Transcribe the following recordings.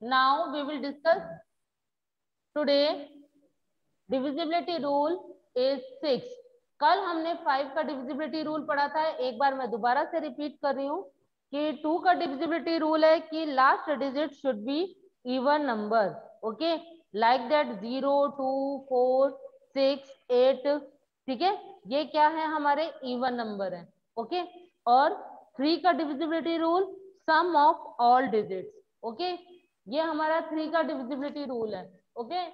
Now we will discuss today divisibility rule is 6। कल हमने 5 का डिविजिबिलिटी रूल पढ़ा था। एक बार मैं दोबारा से रिपीट कर रही हूँ कि 2 का डिविजिबिलिटी रूल है कि last digit should be even number. Okay, like that 0, 2, 4, 6, 8। ठीक है, ये क्या है, हमारे इवन नंबर है। ओके, और 3 का divisibility rule sum of all digits. Okay, ये हमारा 3 का डिविजिबिलिटी रूल है। ओके,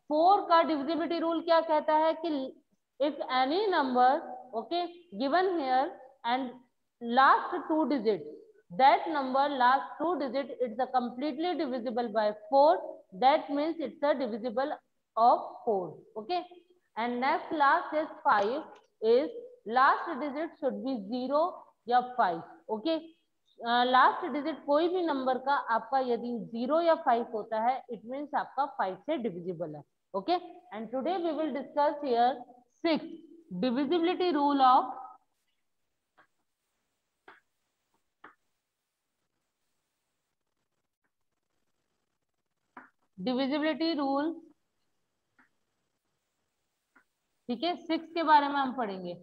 4 का डिविजिबिलिटी रूल क्या कहता है कि if any number okay given here and last 2 digit, that number last 2 digit it's a completely divisible by 4, that means it's a divisible of 4. Okay, and next last is 5 is last digit should be 0 या 5. Okay, last digit कोई भी number का आपका यदि 0 या 5 होता है it means आपका 5 से डिविजिबल है। Okay, and today we will discuss here 6 divisibility rule of divisibility rule. ठीक है, 6 के बारे में हम पढ़ेंगे।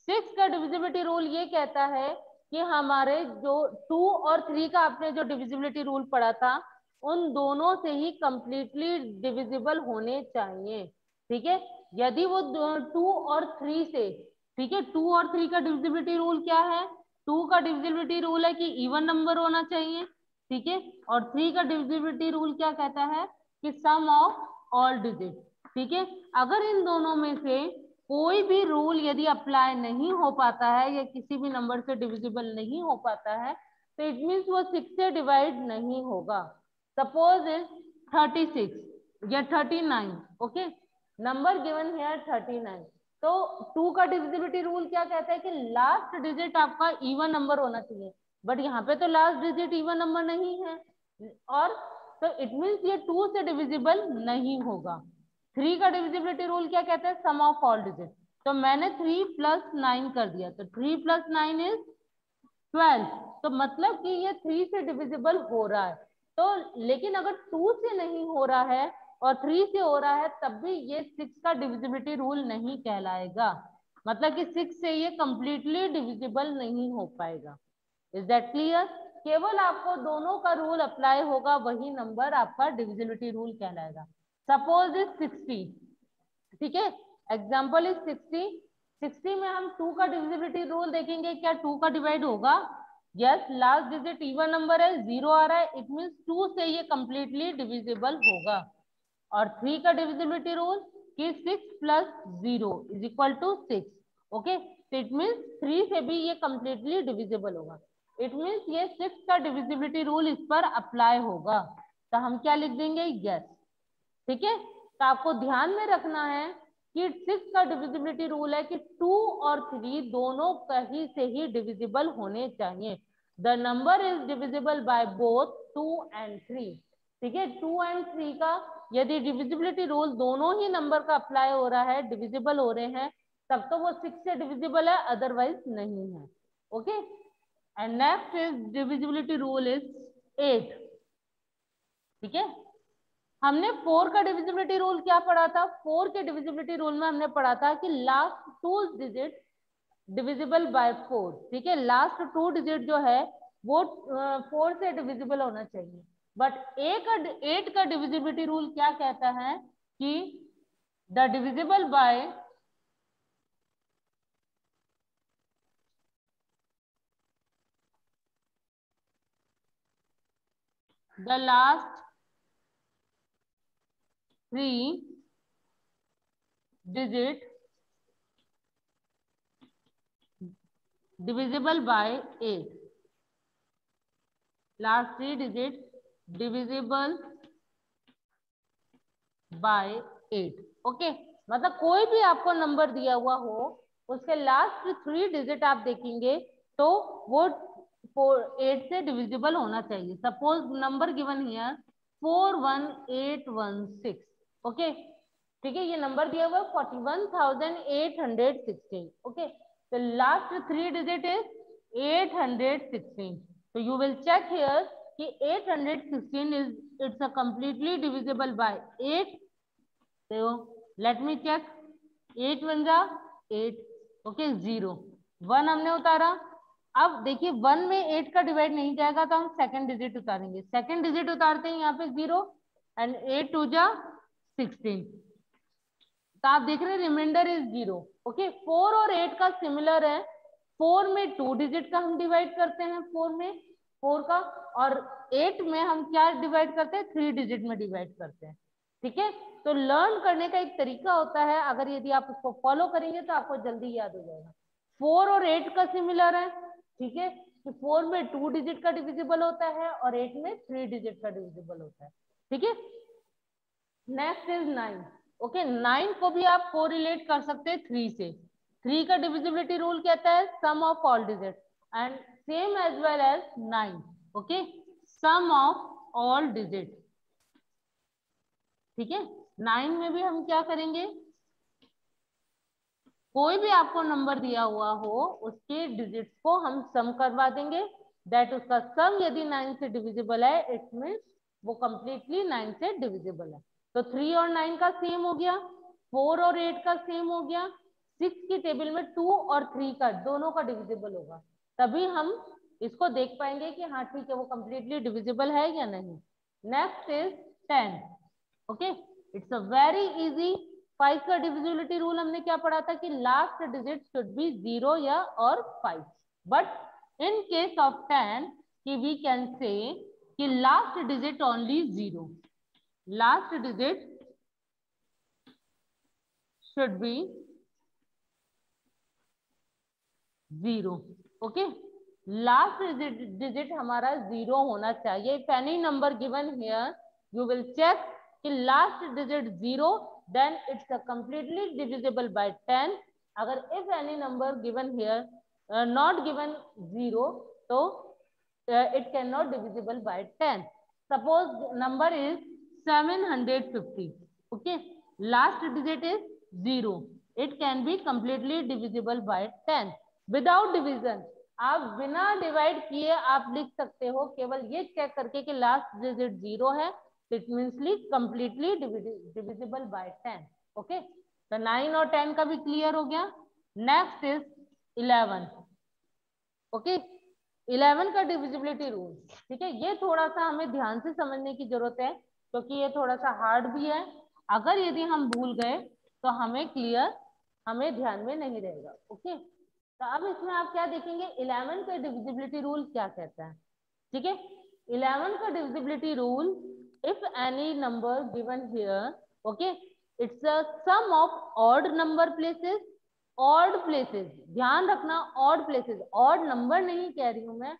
6 का डिविजिबिलिटी रूल ये कहता है कि हमारे जो 2 और 3 का आपने जो डिविजिबिलिटी रूल पढ़ा था उन दोनों से ही कंप्लीटली डिविजिबल होने चाहिए। ठीक है, यदि वो 2 और 3 से, ठीक है, 2 और 3 का डिविजिबिलिटी रूल क्या है, 2 का डिविजिबिलिटी रूल है कि इवन नंबर होना चाहिए। ठीक है, और 3 का डिविजिबिलिटी रूल क्या कहता है कि सम ऑफ ऑल डिजिट। ठीक है, अगर इन दोनों में से कोई भी रूल यदि अप्लाई नहीं हो पाता है या किसी भी नंबर से डिविजिबल नहीं हो पाता है तो इट मीन्स वो 6 से डिवाइड नहीं होगा। सपोज इज 36 या 39। ओके, नंबर गिवन हियर 39, तो 2 का डिविजिबिलिटी रूल क्या कहता है कि लास्ट डिजिट आपका इवन नंबर होना चाहिए, बट यहाँ पे तो लास्ट डिजिट इवन नंबर नहीं है, और तो इट मीन्स ये 2 से डिविजिबल नहीं होगा। 3 का डिविजिबिलिटी रूल क्या कहता है, सम ऑफ ऑल डिजिट। तो मैंने 3 + 9 कर दिया, तो 3 + 9 इज 12। तो मतलब कि ये 3 से डिविजिबल हो रहा है। तो लेकिन अगर 2 से नहीं हो रहा है और 3 से हो रहा है तब भी ये 6 का डिविजिबिलिटी रूल नहीं कहलाएगा। मतलब कि 6 से ये कंप्लीटली डिविजिबल नहीं हो पाएगा। Is that clear? केवल आपको दोनों का रूल अप्लाई होगा, वही नंबर आपका डिविजिबिलिटी रूल कहलाएगा। Suppose is 60। ठीक है, एग्जाम्पल इज 60। 60 में हम 2 का डिविजिबिलिटी रूल देखेंगे, क्या 2 का डिवाइड होगा? Yes, last digit even number है, 0 आ रहा है, इट मीन्स 2 से ये कंप्लीटली डिविजिबल होगा। और 3 का डिविजिबिलिटी रूल कि 6 + 0 = 6। ओके, तो इट मीन्स 3 से भी ये कंप्लीटली डिविजिबल होगा। इट मीन्स ये 6 का डिविजिबिलिटी रूल इस पर अप्लाई होगा, तो हम क्या लिख देंगे, यस। ठीक है, तो आपको ध्यान में रखना है कि 6 का डिविजिबिलिटी रूल है कि 2 और 3 दोनों कहीं से ही डिविजिबल होने चाहिए। The number is divisible by both 2 and 3। ठीक है, 2 and 3 का यदि डिविजिबिलिटी रूल दोनों ही नंबर का अप्लाई हो रहा है, डिविजिबल हो रहे हैं, तब तो वो 6 से डिविजिबल है, अदरवाइज नहीं है। Okay, and next is divisibility rule is 8। ठीक है, हमने 4 का डिविजिबिलिटी रूल क्या पढ़ा था? 4 के डिविजिबिलिटी रूल में हमने पढ़ा था कि लास्ट 2 डिजिट डिविजिबल बाय 4। ठीक है, लास्ट 2 डिजिट जो है वो 4 से डिविजिबल होना चाहिए। बट 8 का डिविजिबिलिटी रूल क्या कहता है कि the divisible by the last 3 digit divisible by 8। Last 3 digit divisible by 8। Okay, मतलब कोई भी आपको नंबर दिया हुआ हो उसके लास्ट 3 डिजिट आप देखेंगे तो वो 8 से डिविजिबल होना चाहिए। Suppose number given here 41816। Okay, ठीक है, ये नंबर दिया हुआ 41,816। ओके, तो लास्ट 3 डिजिट इज 816। तो यू विल चेक हियर कि 816 is it's a completely divisible bye 8। तो लेट मी चेक, 8 1 जा 8, ओके 0 1 हमने उतारा। अब देखिए 1 में 8 का डिवाइड नहीं जाएगा तो हम सेकंड डिजिट उतारेंगे, सेकंड डिजिट उतारते हैं यहाँ पे 0 एंड 8 2 जा 16। तो आप देख रहे हैं रिमाइंडर इज 0। ओके 4 और 8 का सिमिलर है, 4 में 2 डिजिट का हम डिवाइड करते हैं, 4 में 4 का, और 8 में हम क्या डिवाइड करते हैं, 3 डिजिट में डिवाइड करते हैं। ठीक है, तो लर्न करने का एक तरीका होता है, अगर यदि आप उसको फॉलो करेंगे तो आपको जल्दी याद हो जाएगा। 4 और 8 का सिमिलर है, ठीक है, कि 4 में 2 डिजिट का डिविजिबल होता है और 8 में 3 डिजिट का डिविजिबल होता है। ठीक है, नेक्स्ट इज 9। ओके 9 को भी आप कोरिलेट कर सकते हैं 3 से। 3 का डिविजिबिलिटी रूल कहता है sum of all digit and same as well as 9। Okay sum of all digit. ठीक है, 9 में भी हम क्या करेंगे, कोई भी आपको नंबर दिया हुआ हो उसके डिजिट्स को हम सम करवा देंगे, दैट उसका सम यदि 9 से डिविजिबल है इट मीन्स वो कंप्लीटली 9 से डिविजिबल है। तो 3 और 9 का सेम हो गया, 4 और 8 का सेम हो गया, 6 की टेबल में 2 और 3 का दोनों का डिविजिबल होगा, तभी हम इसको देख पाएंगे कि हाँ ठीक है वो कंप्लीटली डिविजिबल है या नहीं। Next is 10। Okay it's a very easy. 5 का डिविजिबिलिटी रूल हमने क्या पढ़ा था कि लास्ट डिजिट शुड बी 0 या और 5, बट इन केस ऑफ 10 कि वी कैन से कि last digit only 0, last digit should be 0। Okay last digit हमारा 0 होना चाहिए। If any number given here you will check कि last digit 0 then it's a completely divisible by 10। अगर if any number given here not given 0 तो it cannot divisible by 10। suppose number is 750। okay last digit is 0, it can be completely divisible by 10 without division. आप बिना divide किए आप लिख सकते हो, केवल ये चेक करके कि लास्ट डिजिट 0 है, it means completely divisible by 10। Okay तो 9 और 10 का भी क्लियर हो गया। Next is 11। ओके 11 का डिविजिबिलिटी रूल, ठीक है, ये थोड़ा सा हमें ध्यान से समझने की जरूरत है क्योंकि ये थोड़ा सा हार्ड भी है, अगर यदि हम भूल गए तो हमें क्लियर, हमें ध्यान में नहीं रहेगा। ओके तो अब इसमें आप क्या देखेंगे, 11 का डिविजिबिलिटी रूल क्या कहता है। ठीक है 11 का divisibility rule, if any number given here, okay it's a sum of odd number places, odd places ध्यान रखना, ऑड प्लेसेस, ऑड नंबर नहीं कह रही हूं मैं,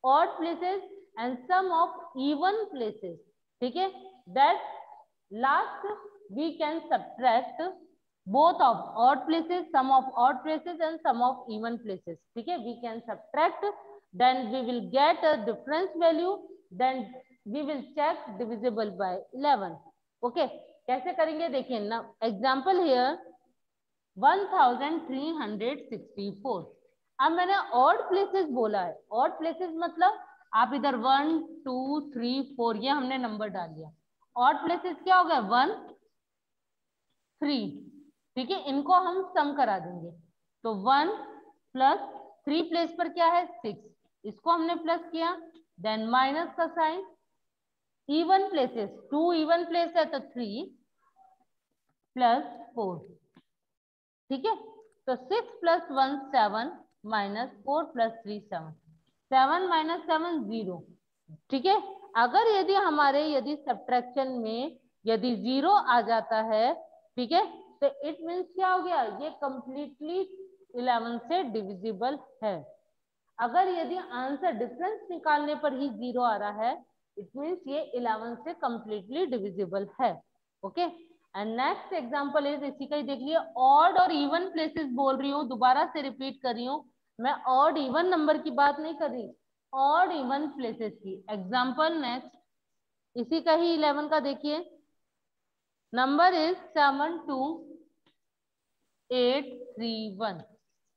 odd places and sum of even places. ठीक है that last we can subtract both of odd places, sum of odd places and sum of even places। ठीक है we can subtract, then we will get a difference value, then we will check divisible by 11। okay कैसे करेंगे देखिए ना, example here 1364। अब मैंने odd places बोला है, ऑड प्लेसेस मतलब आप इधर 1 2 3 4 ये हमने नंबर डाल दिया, ऑड प्लेसेस क्या हो गया 1 3। ठीक है इनको हम सम करा देंगे, तो 1 प्लस 3 प्लेस पर क्या है 6, इसको हमने प्लस किया, देन माइनस का sign, even places 2 even place है तो 3 प्लस 4। ठीक है तो 6 प्लस 1 7 माइनस 4 प्लस 3 7, 7 माइनस 7 0। ठीक है अगर यदि हमारे यदि सब्ट्रैक्शन में यदि 0 आ जाता है, ठीक है तो इट मीन्स क्या हो गया, ये कंप्लीटली 11 से डिविजिबल है। अगर यदि आंसर डिफरेंस निकालने पर ही 0 आ रहा है इट मीन्स ये 11 से कंप्लीटली डिविजिबल है। Okay and next example is, इसी का ही देख लिया, ऑड और इवन प्लेसेस बोल रही हूँ, दोबारा से रिपीट कर रही हूँ मैं, ऑड इवन नंबर की बात नहीं कर रही, ऑड इवन प्लेसेस की। एग्जांपल नेक्स्ट इसी का ही 11 का देखिए, नंबर इज 72831,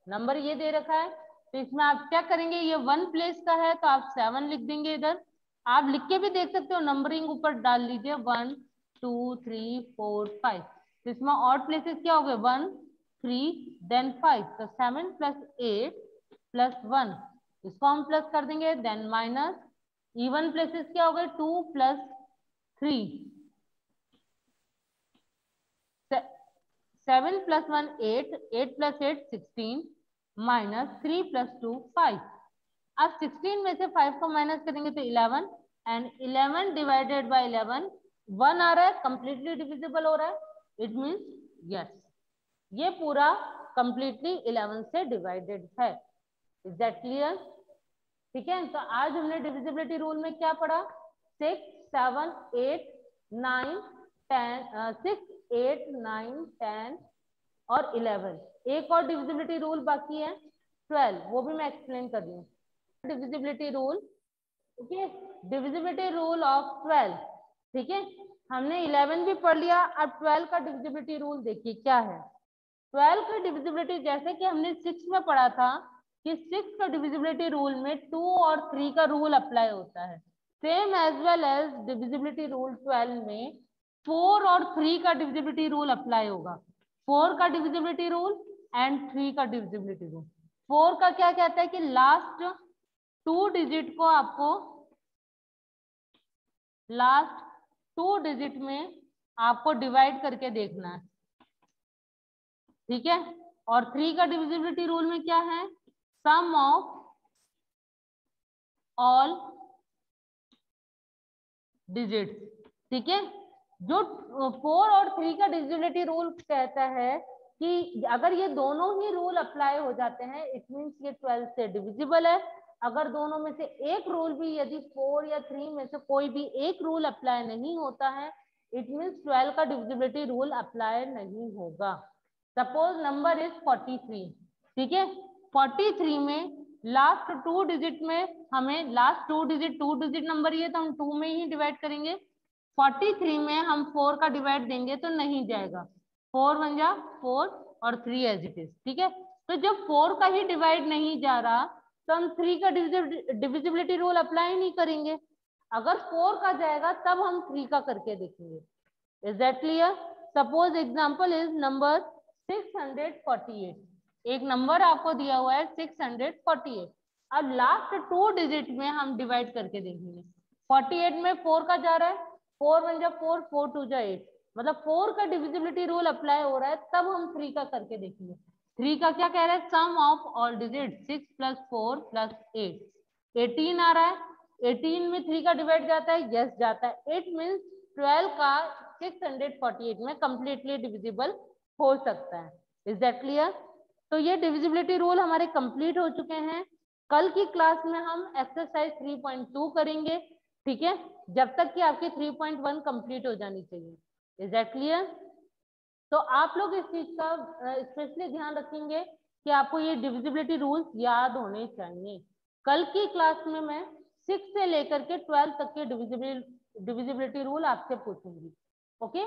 नंबर ये दे रखा है, तो इसमें आप क्या करेंगे, ये 1 प्लेस का है तो आप 7 लिख देंगे इधर, आप लिख के भी देख सकते हो, नंबरिंग ऊपर डाल लीजिए 1 2 3 4 5। इसमें ऑड प्लेसेस क्या हो गए 1 3 देन 5, तो 7 + 8 + 1, इसको हम प्लस कर देंगे, देन माइनस इवन प्लेसेस क्या हो गए 2 + 3, 7 + 1 8, 8 + 8 16, माइनस 3 + 2 5। अब 16 में से 5 को माइनस करेंगे तो 11, एंड 11 डिवाइडेड बाय 11 1 आ रहा है, कंप्लीटली डिविजिबल हो रहा है, इट मीन्स यस, ये पूरा कंप्लीटली 11 से डिवाइडेड है। Is that clear? ठीक है, तो आज हमने डिविजिबिलिटी रूल में क्या पढ़ा, 6 7 8 9 10, 6 8 9 10 और 11। एक और डिविजिबिलिटी रूल बाकी है 12, वो भी मैं एक्सप्लेन कर रही हूँ। Divisibility rule, okay, divisibility rule of 12। ठीक है, हमने 11 भी पढ़ लिया, अब 12 का डिविजिबिलिटी रूल देखिए क्या है। 12 का डिविजिबिलिटी जैसे कि हमने 6 में पढ़ा था कि 6 का डिविजिबिलिटी रूल में 2 और 3 का रूल अप्लाई होता है, same as well as divisibility rule 12 में 4 और 3 का डिविजिबिलिटी रूल अप्लाई होगा। 4 का डिविजिबिलिटी रूल एंड 3 का डिविजिबिलिटी रूल। 4 का क्या कहता है कि लास्ट 2 डिजिट को आपको लास्ट 2 डिजिट में आपको डिवाइड करके देखना है। ठीक है, और 3 का डिविजिबिलिटी रूल में क्या है, सम ऑफ ऑल डिजिट्स। ठीक है, जो 4 और 3 का डिविजिबिलिटी रूल कहता है कि अगर ये दोनों ही रूल अप्लाई हो जाते हैं, इट मीन्स ये 12 से डिविजिबल है। अगर दोनों में से एक रूल भी, यदि 4 या 3 में से कोई भी एक रूल अप्लाई नहीं होता है, इट मीन्स 12 का डिविजिबिलिटी रूल अप्लाई नहीं होगा। Suppose number is 43। ठीक है, 43 में लास्ट 2 डिजिट में हमें, लास्ट 2 डिजिट 2 डिजिट नंबर ही है तो हम 2 में ही डिवाइड करेंगे। 43 में हम 4 का डिवाइड देंगे तो नहीं जाएगा, 4 1 जा 4 और 3 एज इट इज। ठीक है, तो जब 4 का ही डिवाइड नहीं जा रहा तो हम 3 का डिविजिबिलिटी रूल अप्लाई नहीं करेंगे। अगर 4 का जाएगा तब हम 3 का करके देखेंगे। Is that clear? Suppose example is number 648। एक नंबर आपको दिया हुआ है 648। अब लास्ट 2 डिजिट में हम डिवाइड करके देखेंगे। 48 में 4 का जा रहा है, 4 1 जा 4, 4 2 जा 8, मतलब 4 का डिविजिबिलिटी रूल अप्लाई हो रहा है, तब हम 3 का करके देखेंगे। 3 का क्या कह रहा है, सम ऑफ ऑल डिजिट 6 + 4 + 8, 18 आ रहा है। 18 में 3 का डिवाइड जाता है, यस जाता है, इट मीन्स 12 का 648 में कंप्लीटली डिविजिबल हो सकता है। Is that clear? तो ये डिविजिबिलिटी रूल हमारे कंप्लीट हो चुके हैं। कल की क्लास में हम एक्सरसाइज 3.2 करेंगे। ठीक है, जब तक कि आपकी 3.1 कंप्लीट हो जानी चाहिए। Is that clear? तो आप लोग इस चीज का स्पेशली ध्यान रखेंगे कि आपको ये डिविजिबिलिटी रूल्स याद होने चाहिए। कल की क्लास में मैं 6 से लेकर के 12 तक के डिविजिबिलिटी रूल आपसे पूछूंगी। ओके,